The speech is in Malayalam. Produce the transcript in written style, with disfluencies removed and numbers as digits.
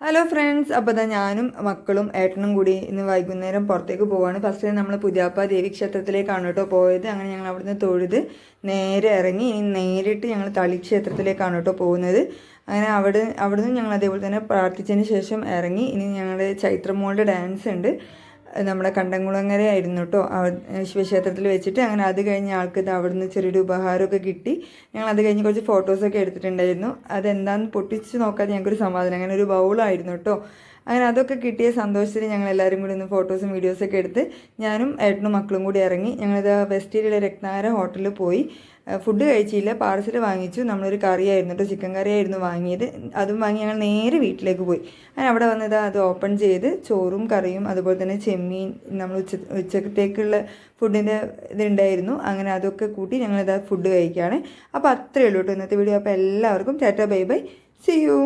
ഹലോ ഫ്രണ്ട്സ്, അപ്പോൾ ഇതാ ഞാനും മക്കളും ഏട്ടനും കൂടി ഇന്ന് വൈകുന്നേരം പുറത്തേക്ക് പോവാണ്. ഫസ്റ്റ് നമ്മൾ പുതിയാപ്പ ദേവി ക്ഷേത്രത്തിലേക്കാണ് കേട്ടോ പോയത്. അങ്ങനെ ഞങ്ങൾ അവിടുന്ന് തൊഴുത് നേരെ ഇറങ്ങി ഇനി നേരിട്ട് ഞങ്ങൾ തളി ക്ഷേത്രത്തിലേക്കാണ് കേട്ടോ പോകുന്നത്. അങ്ങനെ അവിടുന്ന് ഞങ്ങൾ അതേപോലെ തന്നെ പ്രാർത്ഥിച്ചതിന് ശേഷം ഇറങ്ങി. ഇനി ഞങ്ങളുടെ ചൈത്രമോളുടെ ഡാൻസ് ഉണ്ട്, നമ്മുടെ കണ്ടംകുളങ്ങരയായിരുന്നു കേട്ടോ ശിവക്ഷേത്രത്തിൽ വെച്ചിട്ട്. അങ്ങനെ അത് കഴിഞ്ഞ ആൾക്ക് ഇത് അവിടുന്ന് ചെറിയൊരു ഉപഹാരമൊക്കെ കിട്ടി. ഞങ്ങൾ അത് കഴിഞ്ഞ് കുറച്ച് ഫോട്ടോസൊക്കെ എടുത്തിട്ടുണ്ടായിരുന്നു. അതെന്താണെന്ന് പൊട്ടിച്ച് നോക്കാതെ ഞങ്ങൾക്കൊരു സമാധാനം. അങ്ങനെ ഒരു ബൗളായിരുന്നു കേട്ടോ. അങ്ങനെ അതൊക്കെ കിട്ടിയ സന്തോഷത്തിൽ ഞങ്ങൾ എല്ലാവരും കൂടി ഒന്ന് ഫോട്ടോസും വീഡിയോസൊക്കെ എടുത്ത് ഞാനും ഏട്ടനും മക്കളും കൂടി ഇറങ്ങി. ഞങ്ങളിത് വെസ്റ്റീരിയിലെ രത്നാകര ഹോട്ടലിൽ പോയി. ഫുഡ് കഴിച്ചില്ല, പാർസൽ വാങ്ങിച്ചു. നമ്മളൊരു കറിയായിരുന്നു കേട്ടോ, ചിക്കൻ കറിയായിരുന്നു വാങ്ങിയത്. അതും വാങ്ങി ഞങ്ങൾ നേരെ വീട്ടിലേക്ക് പോയി. അങ്ങനെ അവിടെ വന്നത് അത് ഓപ്പൺ ചെയ്ത് ചോറും കറിയും അതുപോലെ തന്നെ ചെമ്മീൻ നമ്മൾ ഉച്ചക്കത്തേക്കുള്ള ഫുഡിൻ്റെ ഇതുണ്ടായിരുന്നു. അങ്ങനെ അതൊക്കെ കൂട്ടി ഞങ്ങളിത് ഫുഡ് കഴിക്കുകയാണ്. അപ്പോൾ അത്രയേ ഉള്ളൂ കേട്ടോ ഇന്നത്തെ വീഡിയോ. അപ്പോൾ എല്ലാവർക്കും tata bye bye, see U.